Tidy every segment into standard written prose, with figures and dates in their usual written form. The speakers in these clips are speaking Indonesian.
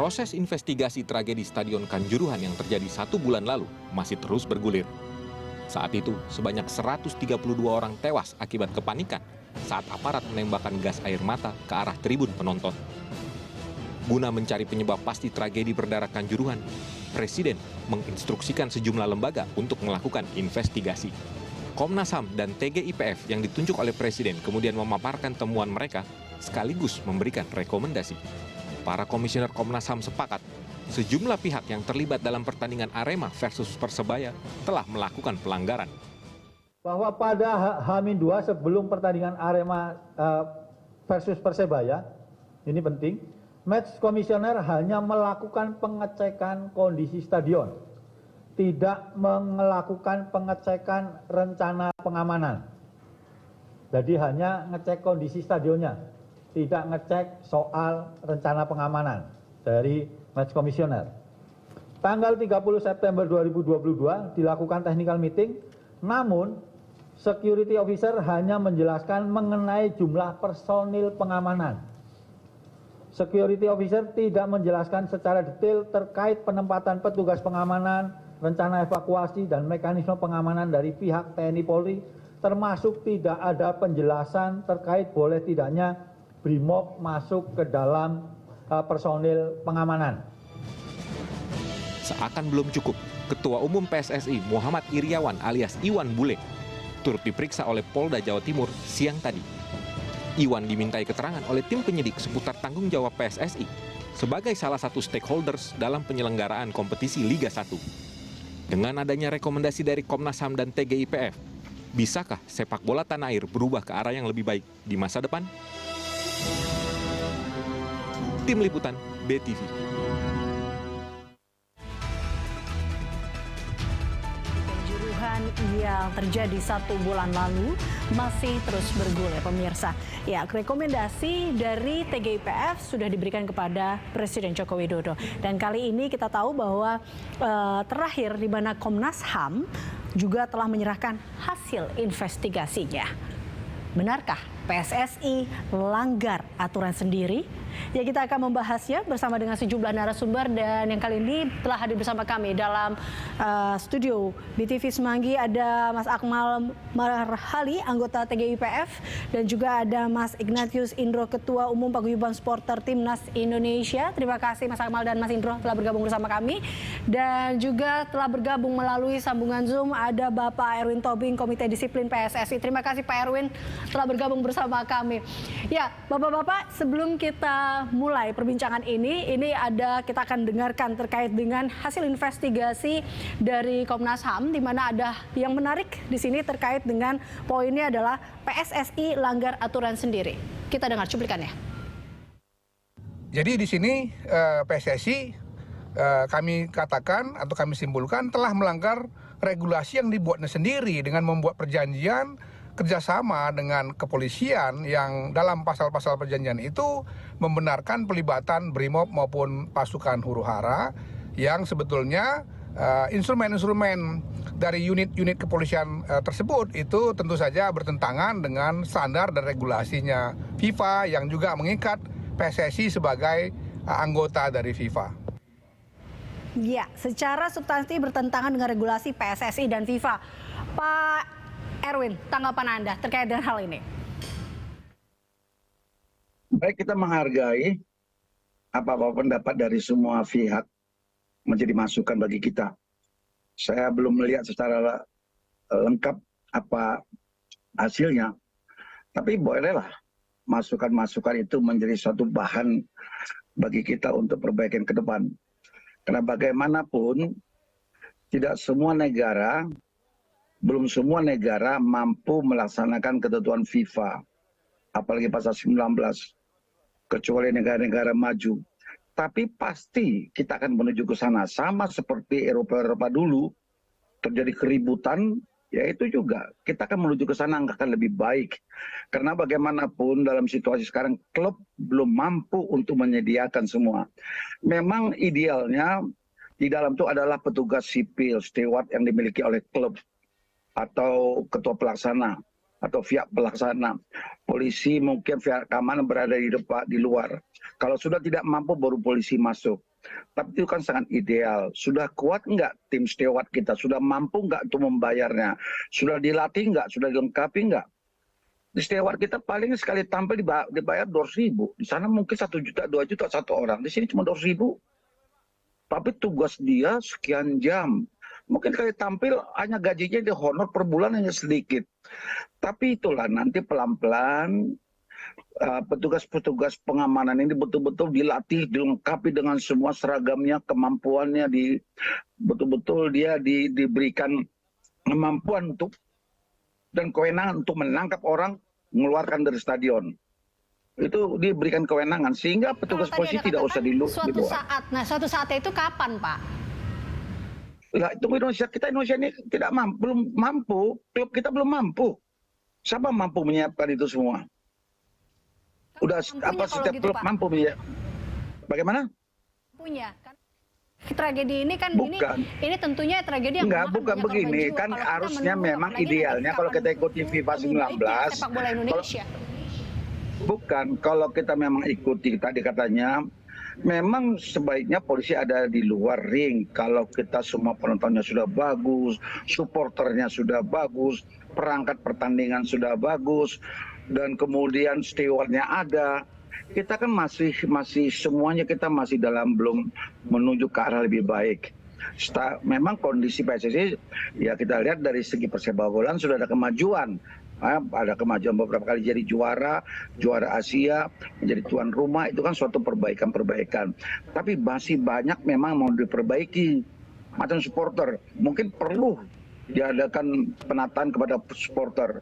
Proses investigasi tragedi Stadion Kanjuruhan yang terjadi 1 bulan lalu masih terus bergulir. Saat itu, sebanyak 132 orang tewas akibat kepanikan saat aparat menembakkan gas air mata ke arah tribun penonton. Guna mencari penyebab pasti tragedi berdarah Kanjuruhan, Presiden menginstruksikan sejumlah lembaga untuk melakukan investigasi. Komnas HAM dan TGIPF yang ditunjuk oleh Presiden kemudian memaparkan temuan mereka sekaligus memberikan rekomendasi. Para komisioner Komnas HAM sepakat, sejumlah pihak yang terlibat dalam pertandingan Arema versus Persebaya telah melakukan pelanggaran. Bahwa pada H-2 sebelum pertandingan Arema versus Persebaya, ini penting, match komisioner hanya melakukan pengecekan kondisi stadion, tidak melakukan pengecekan rencana pengamanan. Jadi hanya ngecek kondisi stadionnya, tidak ngecek soal rencana pengamanan dari match komisioner. Tanggal 30 September 2022 dilakukan technical meeting, namun security officer hanya menjelaskan mengenai jumlah personil pengamanan. Security officer tidak menjelaskan secara detail terkait penempatan petugas pengamanan, rencana evakuasi dan mekanisme pengamanan dari pihak TNI Polri, termasuk tidak ada penjelasan terkait boleh tidaknya BRIMOB masuk ke dalam personil pengamanan. Seakan belum cukup, Ketua Umum PSSI Muhammad Iriawan alias Iwan Bule turut diperiksa oleh Polda Jawa Timur siang tadi. Iwan dimintai keterangan oleh tim penyidik seputar tanggung jawab PSSI sebagai salah satu stakeholders dalam penyelenggaraan kompetisi Liga 1. Dengan adanya rekomendasi dari Komnas HAM dan TGIPF, bisakah sepak bola tanah air berubah ke arah yang lebih baik di masa depan? Tim Liputan BTV. Kanjuruhan yang terjadi 1 bulan lalu masih terus bergulir, pemirsa. Ya, rekomendasi dari TGIPF sudah diberikan kepada Presiden Joko Widodo. Dan kali ini kita tahu bahwa terakhir di mana Komnas HAM juga telah menyerahkan hasil investigasinya. Benarkah PSSI melanggar aturan sendiri? Ya, kita akan membahasnya bersama dengan sejumlah narasumber, dan yang kali ini telah hadir bersama kami dalam studio BTV Semanggi ada Mas Akmal Marhali, anggota TGIPF, dan juga ada Mas Ignatius Indro, Ketua Umum Paguyuban Supporter Timnas Indonesia. Terima kasih Mas Akmal dan Mas Indro telah bergabung bersama kami. Dan juga telah bergabung melalui sambungan Zoom ada Bapak Erwin Tobing, Komite Disiplin PSSI. Terima kasih Pak Erwin telah bergabung bersama kami. Ya, Bapak-bapak, sebelum kita mulai perbincangan ini kita akan dengarkan terkait dengan hasil investigasi dari Komnas HAM, di mana ada yang menarik di sini terkait dengan poinnya adalah PSSI langgar aturan sendiri. Kita dengar cuplikannya. Jadi di sini PSSI kami katakan atau kami simpulkan telah melanggar regulasi yang dibuatnya sendiri dengan membuat perjanjian kerjasama dengan kepolisian yang dalam pasal-pasal perjanjian itu membenarkan pelibatan BRIMOB maupun pasukan huru-hara yang sebetulnya instrumen-instrumen dari unit-unit kepolisian tersebut itu tentu saja bertentangan dengan standar dan regulasinya FIFA yang juga mengikat PSSI sebagai anggota dari FIFA. Ya, secara substansi bertentangan dengan regulasi PSSI dan FIFA. Pak Erwin, tanggapan Anda terkait dengan hal ini? Baik, kita menghargai apa-apa pendapat dari semua pihak menjadi masukan bagi kita. Saya belum melihat secara lengkap apa hasilnya, tapi bolehlah masukan-masukan itu menjadi suatu bahan bagi kita untuk perbaikan ke depan. Karena bagaimanapun tidak semua negara, belum semua negara mampu melaksanakan ketentuan FIFA, apalagi pasal 19, kecuali negara-negara maju. Tapi pasti kita akan menuju ke sana, sama seperti Eropa dulu, terjadi keributan, ya itu juga kita akan menuju ke sana akan lebih baik. Karena bagaimanapun dalam situasi sekarang, klub belum mampu untuk menyediakan semua. Memang idealnya di dalam itu adalah petugas sipil, steward yang dimiliki oleh klub, atau ketua pelaksana atau pihak pelaksana. Polisi mungkin pihak keamanan berada di depan, di luar. Kalau sudah tidak mampu baru polisi masuk. Tapi itu kan sangat ideal. Sudah kuat nggak tim steward kita? Sudah mampu nggak untuk membayarnya? Sudah dilatih nggak? Sudah dilengkapi nggak? Di steward kita paling sekali tampil dibayar 200.000. Di sana mungkin 1 juta, 2 juta satu orang. Di sini cuma 200.000. Tapi tugas dia sekian jam. Mungkin kali tampil hanya gajinya di honor per bulan hanya sedikit. Tapi itulah nanti pelan-pelan petugas-petugas pengamanan ini betul-betul dilatih, dilengkapi dengan semua seragamnya, kemampuannya, betul-betul dia diberikan kemampuan untuk dan kewenangan untuk menangkap orang, mengeluarkan dari stadion. Itu diberikan kewenangan sehingga petugas polisi tidak usah di luar. Suatu saat itu kapan, Pak? Lah itu Indonesia ini tidak mampu, belum mampu, klub kita belum mampu. Siapa mampu menyiapkan itu semua? Udah apa setiap klub mampu menyiapkan? Bagaimana? Punya kan tragedi ini kan bukan. ini tentunya tragedi yang bukan begini kan harusnya memang idealnya kalau kita ikuti FIFA 19 sepak bola Indonesia. Kalau kita memang ikuti tadi katanya memang sebaiknya polisi ada di luar ring. Kalau kita semua penontonnya sudah bagus, supporternya sudah bagus, perangkat pertandingan sudah bagus, dan kemudian stewardnya ada, kita kan masih semuanya kita masih belum menuju ke arah lebih baik. Memang kondisi PSSI ya kita lihat dari segi persepak bolaan sudah ada kemajuan. Ada kemajuan beberapa kali jadi juara Asia, menjadi tuan rumah, itu kan suatu perbaikan. Tapi masih banyak memang mau diperbaiki. Macam supporter, mungkin perlu diadakan penataan kepada supporter,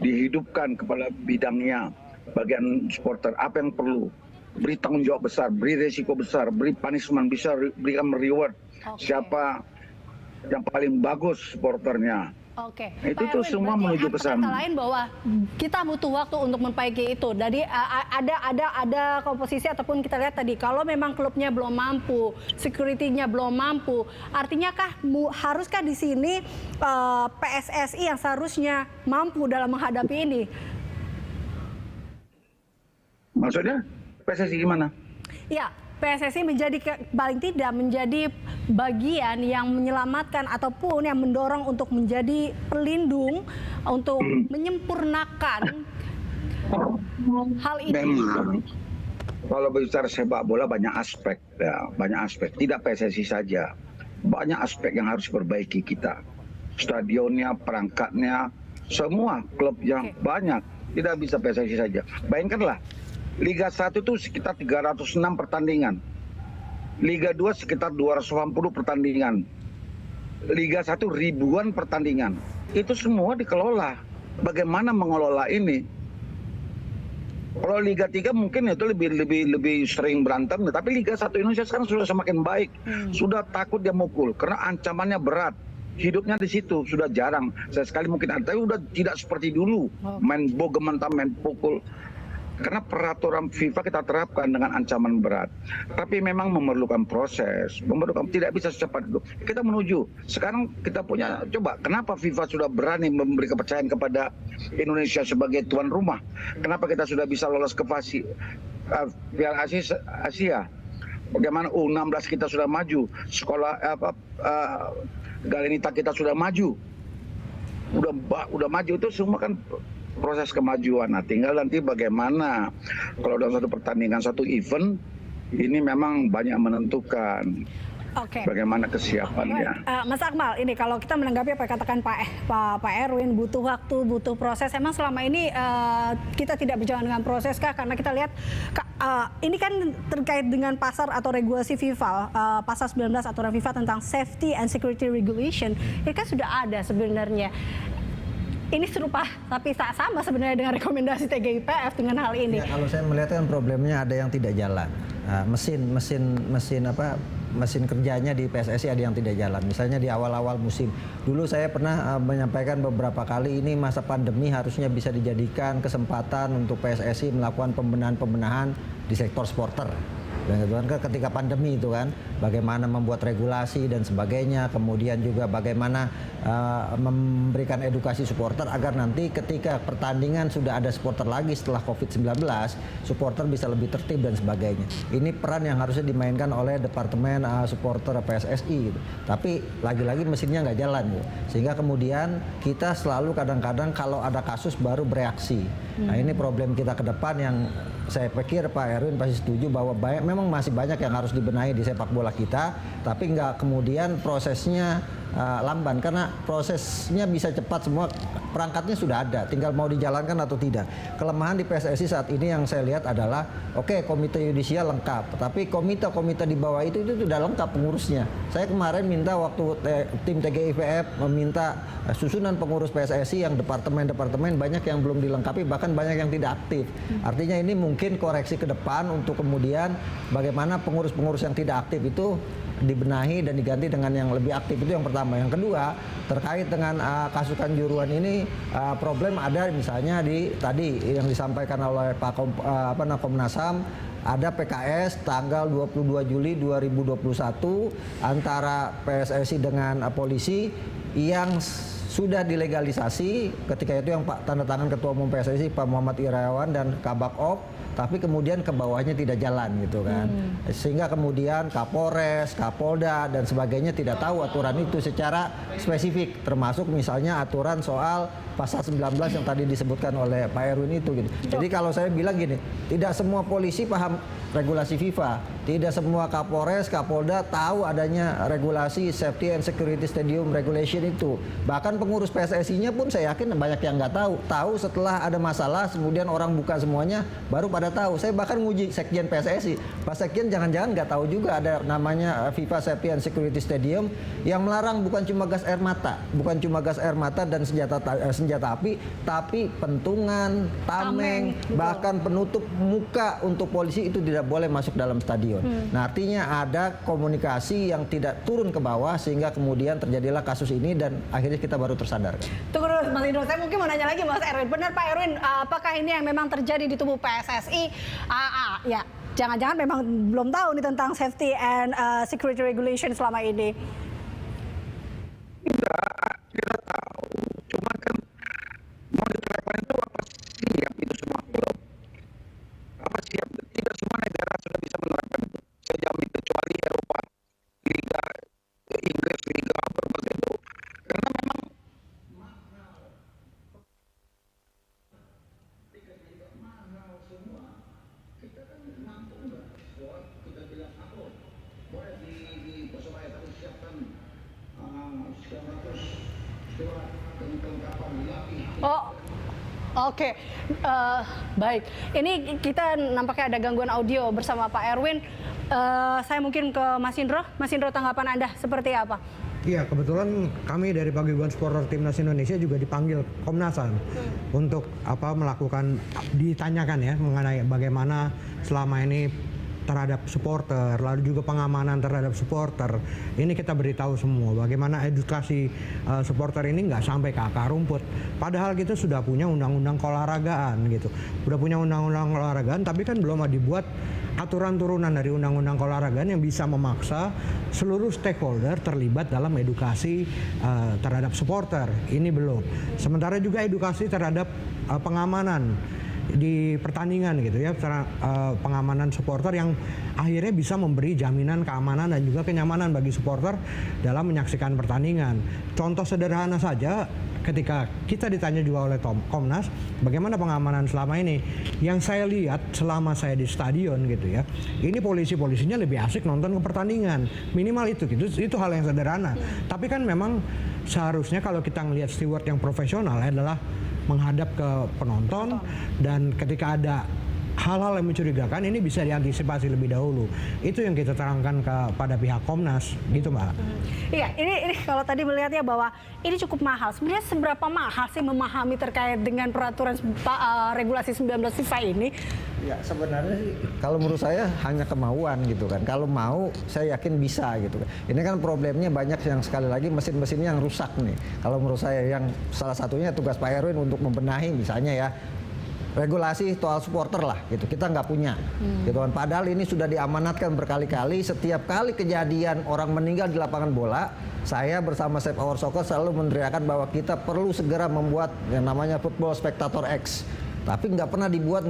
dihidupkan kepada bidangnya, bagian supporter, apa yang perlu. Beri tanggung jawab besar, beri resiko besar, beri punishment besar, berikan reward. Siapa yang paling bagus supporternya. Oke. Itu tuh semua menuju ke sana. Kata lain bahwa kita butuh waktu untuk memperbaiki itu. Jadi ada komposisi ataupun kita lihat tadi kalau memang klubnya belum mampu, security-nya belum mampu, artinya haruskah di sini PSSI yang seharusnya mampu dalam menghadapi ini? Maksudnya PSSI gimana? Ya, PSSI paling tidak menjadi bagian yang menyelamatkan ataupun yang mendorong untuk menjadi pelindung untuk menyempurnakan hal ini. Memang kalau bicara sepak bola banyak aspek, tidak PSSI saja, banyak aspek yang harus diperbaiki kita. Stadionnya, perangkatnya, semua klub yang banyak, tidak bisa PSSI saja. Bayangkanlah Liga 1 itu sekitar 306 pertandingan. Liga 2 sekitar 280 pertandingan. Liga 1 ribuan pertandingan. Itu semua dikelola. Bagaimana mengelola ini? Kalau Liga 3 mungkin itu lebih sering berantem, tapi Liga 1 Indonesia sekarang sudah semakin baik. Sudah takut dia mukul karena ancamannya berat. Hidupnya di situ sudah jarang. Sekali mungkin ada, tapi sudah tidak seperti dulu. Main bogementam, main pukul. Karena peraturan FIFA kita terapkan dengan ancaman berat. Tapi memang memerlukan proses, tidak bisa secepat itu. Kita menuju. Sekarang kita punya, coba kenapa FIFA sudah berani memberi kepercayaan kepada Indonesia sebagai tuan rumah? Kenapa kita sudah bisa lolos ke Piala Asia? Bagaimana U16 kita sudah maju, sekolah Galenita kita sudah maju. Udah maju, itu semua kan proses kemajuan. Nah, tinggal nanti bagaimana kalau dalam satu pertandingan, satu event ini memang banyak menentukan. Bagaimana kesiapannya. Mas Akmal, ini kalau kita menanggapi apa yang katakan Pak Erwin, butuh waktu, butuh proses. Emang selama ini kita tidak berjalan dengan proses kah? Karena kita lihat ini kan terkait dengan pasar atau regulasi FIFA, pasal 19 aturan FIFA tentang safety and security regulation. Ini kan sudah ada sebenarnya. Ini serupa tapi tak sama sebenarnya dengan rekomendasi TGIPF dengan hal ini. Ya, kalau saya melihat kan problemnya ada yang tidak jalan. Mesin kerjanya di PSSI ada yang tidak jalan. Misalnya di awal-awal musim. Dulu saya pernah menyampaikan beberapa kali ini masa pandemi harusnya bisa dijadikan kesempatan untuk PSSI melakukan pembenahan di sektor supporter. Dan itu kan ketika pandemi itu kan, bagaimana membuat regulasi dan sebagainya, kemudian juga bagaimana memberikan edukasi supporter agar nanti ketika pertandingan sudah ada supporter lagi setelah COVID-19, supporter bisa lebih tertib dan sebagainya. Ini peran yang harusnya dimainkan oleh Departemen Supporter PSSI gitu. Tapi lagi-lagi mesinnya nggak jalan gitu. Sehingga kemudian kita selalu kadang-kadang kalau ada kasus baru bereaksi. Nah ini problem kita ke depan yang saya pikir Pak Erwin pasti setuju bahwa memang masih banyak yang harus dibenahi di sepak bola kita, tapi nggak kemudian prosesnya lamban, karena prosesnya bisa cepat, semua perangkatnya sudah ada, tinggal mau dijalankan atau tidak. Kelemahan di PSSI saat ini yang saya lihat adalah, oke, komite yudisial lengkap, tapi komite-komite di bawah itu tidak lengkap pengurusnya. Saya kemarin minta waktu tim TGIPF meminta susunan pengurus PSSI yang departemen-departemen banyak yang belum dilengkapi, bahkan banyak yang tidak aktif. Artinya ini mungkin koreksi ke depan untuk kemudian bagaimana pengurus-pengurus yang tidak aktif itu dibenahi dan diganti dengan yang lebih aktif. Itu yang pertama. Yang kedua, terkait dengan kasus Kanjuruhan ini, problem ada misalnya di tadi yang disampaikan oleh Pak Komnas HAM, ada PKS tanggal 22 Juli 2021 antara PSSI dengan polisi yang sudah dilegalisasi. Ketika itu yang tanda tangan Ketua Umum PSSI Pak Muhammad Irawan dan Kabak Op, tapi kemudian ke bawahnya tidak jalan gitu kan. Sehingga kemudian Kapolres, Kapolda dan sebagainya tidak tahu aturan itu secara spesifik, termasuk misalnya aturan soal pasal 19 yang tadi disebutkan oleh Pak Erwin itu gitu. Jadi kalau saya bilang gini, tidak semua polisi paham regulasi FIFA, tidak semua Kapolres, Kapolda tahu adanya regulasi Safety and Security Stadium Regulation itu. Bahkan pengurus PSSI-nya pun saya yakin banyak yang nggak tahu. Tahu setelah ada masalah, kemudian orang buka semuanya, baru pada tahu. Saya bahkan nguji Sekjen PSSI. Pak Sekjen jangan-jangan nggak tahu juga ada namanya FIFA Safety and Security Stadium yang melarang bukan cuma gas air mata, dan senjata api, tapi pentungan, tameng, bahkan penutup muka untuk polisi itu tidak boleh masuk dalam stadion. Nah, artinya ada komunikasi yang tidak turun ke bawah sehingga kemudian terjadilah kasus ini dan akhirnya kita baru tersadar. Tunggu dulu Mas Indro, saya mungkin mau nanya lagi Mas Erwin. Benar Pak Erwin, apakah ini yang memang terjadi di tubuh PSSI? Ya, jangan-jangan memang belum tahu nih tentang safety and security regulation selama ini. Tidak, kita tahu. Cuma kan mau diterapkan itu apa siap itu semua belum. Apa siap? Tidak semua negara sudah bisa menerapkan itu. Sejauh ini kecuali Eropa, Liga Inggris, Liga berbagai itu. Karena memang Oh, oke. Baik. Ini kita nampaknya ada gangguan audio bersama Pak Erwin. Saya mungkin ke Mas Indro. Mas Indro, tanggapan Anda seperti apa? Iya, kebetulan kami dari Paguyuban Supporter Timnas Indonesia juga dipanggil Komnas HAM untuk melakukan, ditanyakan ya mengenai bagaimana selama ini terhadap supporter, lalu juga pengamanan terhadap supporter. Ini kita beritahu semua bagaimana edukasi supporter ini nggak sampai ke akar rumput. Padahal kita sudah punya undang-undang keolahragaan gitu. Udah punya undang-undang keolahragaan, tapi kan belum dibuat aturan turunan dari undang-undang keolahragaan yang bisa memaksa seluruh stakeholder terlibat dalam edukasi terhadap supporter. Ini belum. Sementara juga edukasi terhadap pengamanan di pertandingan gitu ya, pengamanan supporter yang akhirnya bisa memberi jaminan keamanan dan juga kenyamanan bagi supporter dalam menyaksikan pertandingan. Contoh sederhana saja, ketika kita ditanya juga oleh Komnas, bagaimana pengamanan selama ini? Yang saya lihat selama saya di stadion gitu ya, ini polisi-polisinya lebih asik nonton ke pertandingan. Minimal itu hal yang sederhana. Tapi kan memang seharusnya kalau kita ngelihat steward yang profesional adalah menghadap ke penonton, dan ketika ada hal-hal yang mencurigakan ini bisa diantisipasi lebih dahulu. Itu yang kita terangkan kepada pihak Komnas, gitu Mbak. Iya, ini kalau tadi melihatnya bahwa ini cukup mahal. Sebenarnya seberapa mahal sih memahami terkait dengan peraturan regulasi 19 FIFA ini? Ya sebenarnya sih kalau menurut saya hanya kemauan gitu kan. Kalau mau saya yakin bisa gitu kan. Ini kan problemnya banyak yang sekali lagi mesin-mesinnya yang rusak nih. Kalau menurut saya yang salah satunya tugas Pak Erwin untuk membenahi misalnya ya regulasi soal supporter lah gitu, kita nggak punya gitu kan. Padahal ini sudah diamanatkan berkali-kali. Setiap kali kejadian orang meninggal di lapangan bola, saya bersama Save Our Soccer selalu meneriakan bahwa kita perlu segera membuat yang namanya Football Spectator X. Tapi nggak pernah dibuat,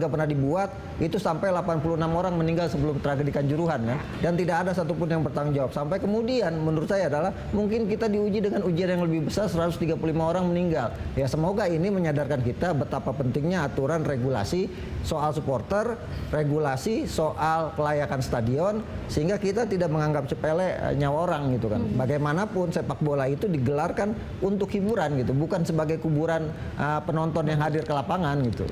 itu sampai 86 orang meninggal sebelum tragedi Kanjuruhan kan, dan tidak ada satupun yang bertanggung jawab. Sampai kemudian menurut saya adalah mungkin kita diuji dengan ujian yang lebih besar, 135 orang meninggal. Ya semoga ini menyadarkan kita betapa pentingnya aturan regulasi soal supporter, regulasi soal kelayakan stadion, sehingga kita tidak menganggap sepele nyawa orang gitu kan. Bagaimanapun sepak bola itu digelarkan untuk hiburan gitu, bukan sebagai kuburan penonton yang hadir ke lapangan gitu.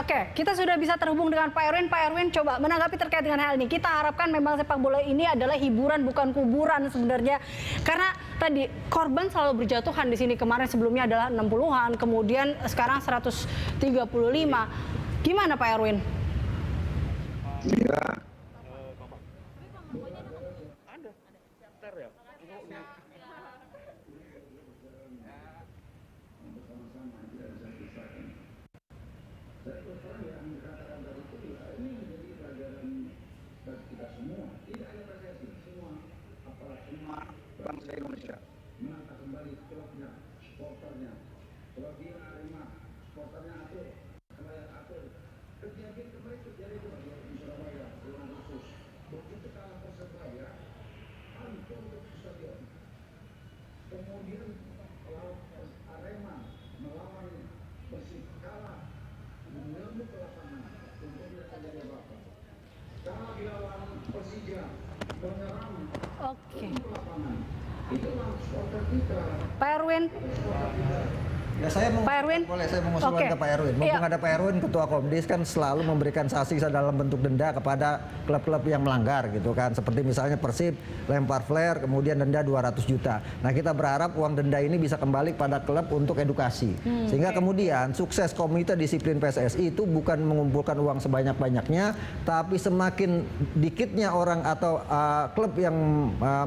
Oke, kita sudah bisa terhubung dengan Pak Erwin. Pak Erwin, coba menanggapi terkait dengan hal ini. Kita harapkan memang sepak bola ini adalah hiburan, bukan kuburan sebenarnya. Karena tadi korban selalu berjatuhan di sini. Kemarin sebelumnya adalah 60-an, kemudian sekarang 135. Gimana Pak Erwin? Ya. Bangsa Indonesia menangkap kembali klubnya, supporternya. Kalau dia Arema, supporternya atur, kelayak atur. Kejadian kemarin terjadi di Surabaya, dengan khusus. Begitu kalah Persebaya, hancur stadion. Kemudian lawan Arema melawan Persib kalah, mengambil ke lapangan, kemudian terjadi apa-apa. Kalah dilawan Persija, menyerang. Oke. Pak Erwin. Ya saya mau, Pak Erwin? boleh saya mengusulkan ke Pak Erwin. Mumpung ada Pak Erwin, Ketua Komdis kan selalu memberikan sanksi dalam bentuk denda kepada klub-klub yang melanggar gitu kan. Seperti misalnya Persib lempar flare, kemudian denda 200 juta. Nah kita berharap uang denda ini bisa kembali pada klub untuk edukasi. Sehingga kemudian sukses Komite Disiplin PSSI itu bukan mengumpulkan uang sebanyak-banyaknya, tapi semakin dikitnya orang atau klub yang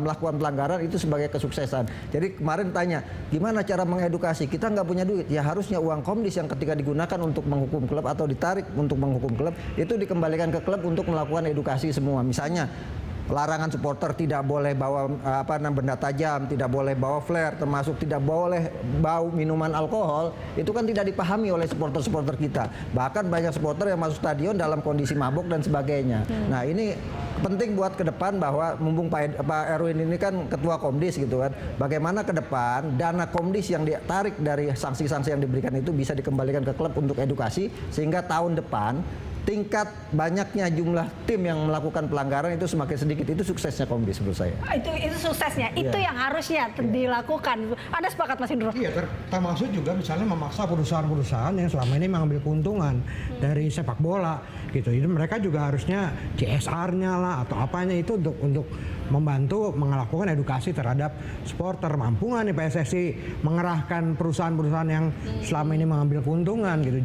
melakukan pelanggaran itu sebagai kesuksesan. Jadi kemarin tanya, gimana cara mengedukasi? Kita nggak punya duit, ya harusnya uang Komdis yang ketika digunakan untuk menghukum klub atau ditarik untuk menghukum klub itu dikembalikan ke klub untuk melakukan edukasi semua. Misalnya larangan supporter tidak boleh bawa benda tajam, tidak boleh bawa flare, termasuk tidak boleh bau minuman alkohol. Itu kan tidak dipahami oleh supporter-supporter kita. Bahkan banyak supporter yang masuk stadion dalam kondisi mabuk dan sebagainya. Nah ini penting buat ke depan bahwa mumpung Pak Erwin ini kan Ketua Komdis gitu kan. Bagaimana ke depan dana Komdis yang ditarik dari sanksi-sanksi yang diberikan itu bisa dikembalikan ke klub untuk edukasi, sehingga tahun depan tingkat banyaknya jumlah tim yang melakukan pelanggaran itu semakin sedikit. Itu suksesnya Komdis menurut saya. Itu suksesnya, itu yang harusnya dilakukan. Anda sepakat Mas Indro? Iya, termasuk juga misalnya memaksa perusahaan-perusahaan yang selama ini mengambil keuntungan dari sepak bola gitu. Itu mereka juga harusnya CSR-nya lah atau apanya itu untuk membantu melakukan edukasi terhadap supporter. Mampu nggak nih PSSI mengerahkan perusahaan-perusahaan yang selama ini mengambil keuntungan gitu.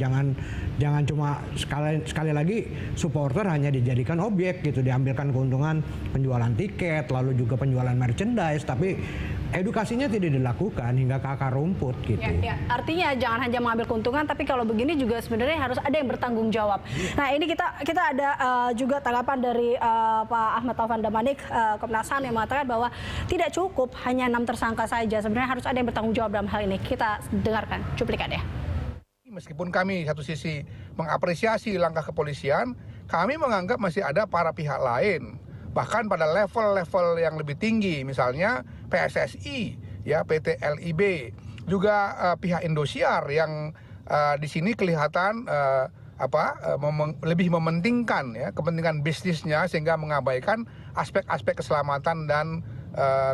Jangan cuma sekali lagi supporter hanya dijadikan objek gitu, diambilkan keuntungan penjualan tiket, lalu juga penjualan merchandise, tapi edukasinya tidak dilakukan hingga ke akar rumput gitu. Ya, artinya jangan hanya mengambil keuntungan, tapi kalau begini juga sebenarnya harus ada yang bertanggung jawab. Nah ini kita ada juga tanggapan dari Pak Ahmad Taufan Damanik, Komnas HAM, yang mengatakan bahwa tidak cukup hanya 6 tersangka saja. Sebenarnya harus ada yang bertanggung jawab dalam hal ini. Kita dengarkan cuplikannya. Meskipun kami satu sisi mengapresiasi langkah kepolisian, kami menganggap masih ada para pihak lain. Bahkan pada level-level yang lebih tinggi, misalnya PSSI, ya PT LIB, juga pihak Indosiar yang di sini kelihatan lebih mementingkan ya kepentingan bisnisnya, sehingga mengabaikan aspek-aspek keselamatan dan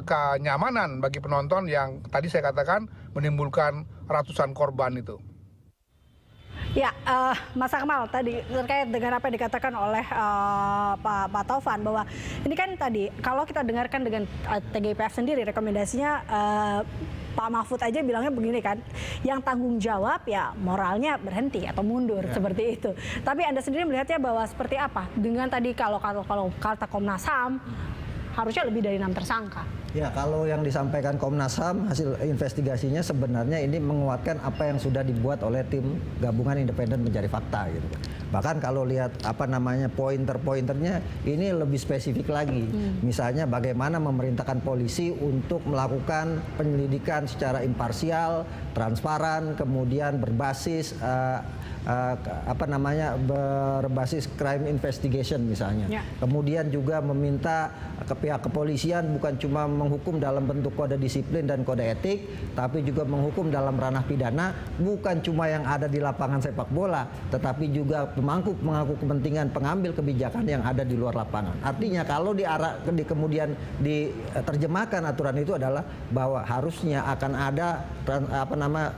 kenyamanan bagi penonton yang tadi saya katakan menimbulkan ratusan korban itu. Ya, Mas Akmal tadi terkait dengan apa yang dikatakan oleh Pak Taufan, bahwa ini kan tadi kalau kita dengarkan dengan TGIPF sendiri rekomendasinya, Pak Mahfud aja bilangnya begini kan, yang tanggung jawab ya moralnya berhenti atau mundur seperti itu. Tapi Anda sendiri melihatnya bahwa seperti apa dengan tadi kalau kata Komnas HAM, harusnya lebih dari 6 tersangka. Ya, kalau yang disampaikan Komnas HAM hasil investigasinya sebenarnya ini menguatkan apa yang sudah dibuat oleh tim gabungan independen mencari fakta gitu. Bahkan kalau lihat pointer-pointernya ini lebih spesifik lagi. Misalnya bagaimana memerintahkan polisi untuk melakukan penyelidikan secara imparsial, transparan, kemudian berbasis berbasis crime investigation misalnya. Kemudian juga meminta ke pihak kepolisian bukan cuma menghukum dalam bentuk kode disiplin dan kode etik, tapi juga menghukum dalam ranah pidana, bukan cuma yang ada di lapangan sepak bola, tetapi juga pemangku kepentingan pengambil kebijakan yang ada di luar lapangan. Artinya kalau kemudian diterjemahkan aturan itu adalah bahwa harusnya akan ada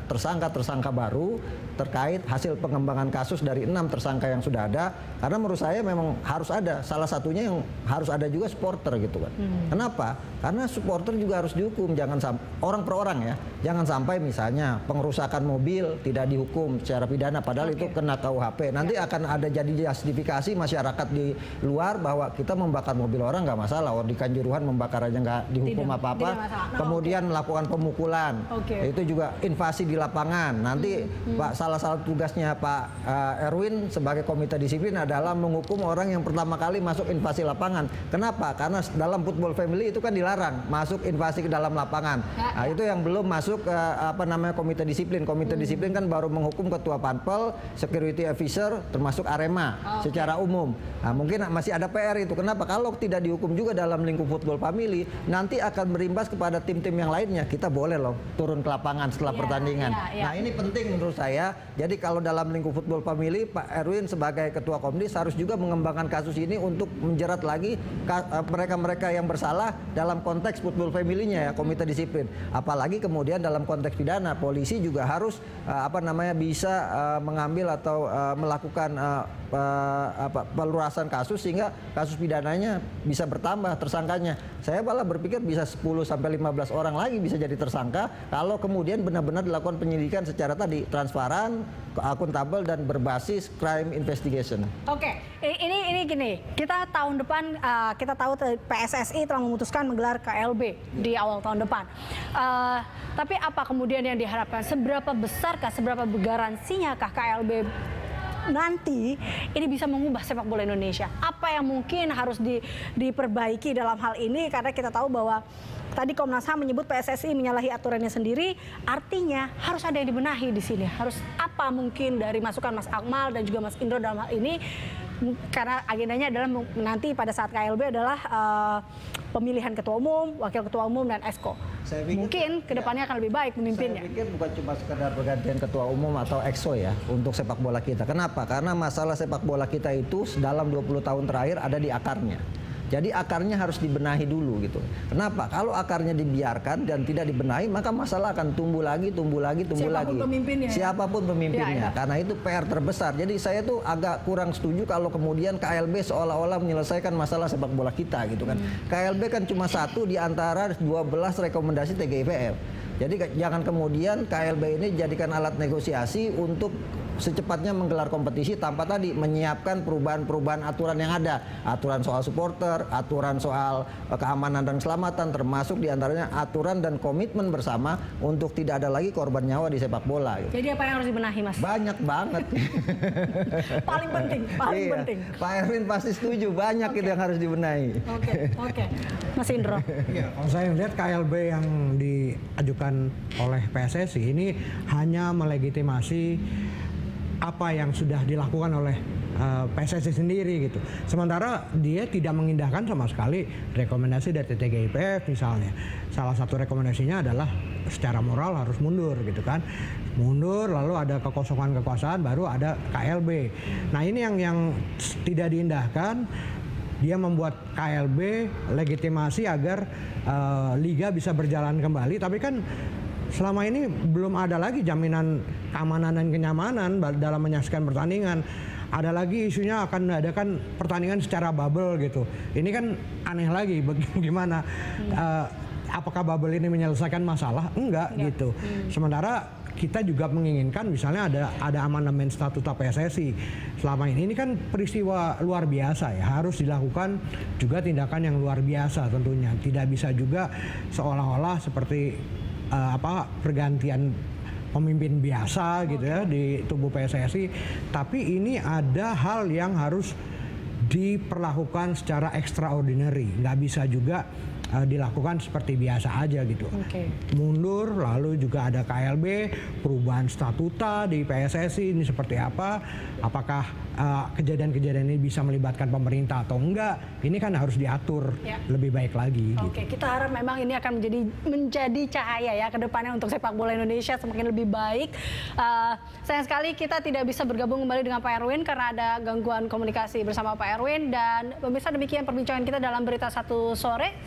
tersangka-tersangka baru terkait hasil pengembangan kasus dari 6 tersangka yang sudah ada, karena menurut saya memang harus ada, salah satunya yang harus ada juga supporter gitu kan. Kenapa? Karena supporter juga harus dihukum, jangan sampai orang per orang ya, jangan sampai misalnya pengerusakan mobil tidak dihukum secara pidana padahal itu kena KUHP. Nanti akan ada jadi justifikasi masyarakat di luar bahwa kita membakar mobil orang nggak masalah, orang di Kanjuruhan membakar aja nggak dihukum apa-apa. Kemudian melakukan pemukulan, itu juga invasi di lapangan. Nanti salah satu tugasnya Pak Erwin sebagai komite disiplin adalah menghukum orang yang pertama kali masuk invasi lapangan. Kenapa? Karena dalam football family itu kan dilarang masuk invasi ke dalam lapangan. Nah, itu yang belum masuk ke komite disiplin. Komite disiplin kan baru menghukum ketua panpel, security officer, termasuk Arema secara umum. Nah, mungkin masih ada PR itu. Kenapa? Kalau tidak dihukum juga dalam lingkup football family, nanti akan berimbas kepada tim-tim yang lainnya. Kita boleh loh turun ke lapangan setelah pertandingan. Nah, ini penting menurut saya. Jadi kalau dalam lingkup football family, Pak Erwin sebagai ketua Komdis harus juga mengembangkan kasus ini untuk menjerat lagi mereka-mereka yang bersalah dalam konteks football family-nya ya, komite disiplin. Apalagi kemudian dalam konteks pidana, polisi juga harus bisa mengambil atau melakukan pelurasan kasus sehingga kasus pidananya bisa bertambah tersangkanya. Saya malah berpikir bisa 10 sampai 15 orang lagi bisa jadi tersangka kalau kemudian benar-benar dilakukan penyelidikan secara tadi transparan, akuntabel dan berbasis crime investigation. Oke, ini gini, kita tahun depan kita tahu PSSI telah memutuskan menggelar KLB di awal tahun depan. Tapi apa kemudian yang diharapkan? Seberapa besarkah, seberapa garansinya kah KLB nanti ini bisa mengubah sepak bola Indonesia? Apa yang mungkin harus diperbaiki dalam hal ini? Karena kita tahu bahwa tadi Komnas HAM menyebut PSSI menyalahi aturannya sendiri, artinya harus ada yang dibenahi di sini. Harus apa mungkin dari masukan Mas Akmal dan juga Mas Indro dalam hal ini? Karena agendanya adalah nanti pada saat KLB adalah pemilihan ketua umum, wakil ketua umum dan exco. Mungkin kedepannya akan lebih baik memimpinnya. Saya pikir bukan cuma sekedar pergantian ketua umum atau exco ya untuk sepak bola kita. Kenapa? Karena masalah sepak bola kita itu dalam 20 tahun terakhir ada di akarnya. Jadi akarnya harus dibenahi dulu gitu. Kenapa? Kalau akarnya dibiarkan dan tidak dibenahi, maka masalah akan tumbuh lagi. Siapapun pemimpinnya. Siapapun pemimpinnya. Karena itu PR terbesar. Jadi saya tuh agak kurang setuju kalau kemudian KLB seolah-olah menyelesaikan masalah sepak bola kita gitu kan. KLB kan cuma satu di antara 12 rekomendasi TGIPF. Jadi jangan kemudian KLB ini dijadikan alat negosiasi untuk secepatnya menggelar kompetisi tanpa tadi menyiapkan perubahan-perubahan aturan yang ada. Aturan soal supporter, aturan soal keamanan dan keselamatan, termasuk diantaranya aturan dan komitmen bersama untuk tidak ada lagi korban nyawa di sepak bola. Gitu. Jadi apa yang harus dibenahi, Mas? Banyak banget. paling penting. Pak Erwin pasti setuju, banyak itu yang harus dibenahi. Oke. Mas Indro. Iya, kalau saya lihat KLB yang diajukan oleh PSSI ini hanya melegitimasi apa yang sudah dilakukan oleh PSSI sendiri gitu. Sementara dia tidak mengindahkan sama sekali rekomendasi dari TGIPF misalnya. Salah satu rekomendasinya adalah secara moral harus mundur gitu kan. Mundur lalu ada kekosongan kekuasaan baru ada KLB. Nah, ini yang tidak diindahkan. Dia membuat KLB legitimasi agar liga bisa berjalan kembali, tapi kan selama ini belum ada lagi jaminan keamanan dan kenyamanan dalam menyaksikan pertandingan. Ada lagi isunya akan mengadakan pertandingan secara bubble gitu. Ini kan aneh lagi, bagaimana? Apakah bubble ini menyelesaikan masalah? Enggak gitu. Sementara kita juga menginginkan misalnya ada amandemen statuta PSSI. Selama ini kan peristiwa luar biasa ya, harus dilakukan juga tindakan yang luar biasa tentunya. Tidak bisa juga seolah-olah seperti pergantian pemimpin biasa gitu ya di tubuh PSSI. Tapi ini ada hal yang harus diperlakukan secara extraordinary, nggak bisa juga dilakukan seperti biasa aja gitu. Mundur, lalu juga ada KLB, perubahan statuta di PSSI ini seperti apa? Apakah kejadian-kejadian ini bisa melibatkan pemerintah atau enggak? Ini kan harus diatur lebih baik lagi. Oke, kita harap memang ini akan menjadi cahaya ya ke depannya untuk sepak bola Indonesia semakin lebih baik. Sayang sekali kita tidak bisa bergabung kembali dengan Pak Erwin karena ada gangguan komunikasi bersama Pak Erwin, dan pemirsa demikian perbincangan kita dalam Berita Satu Sore.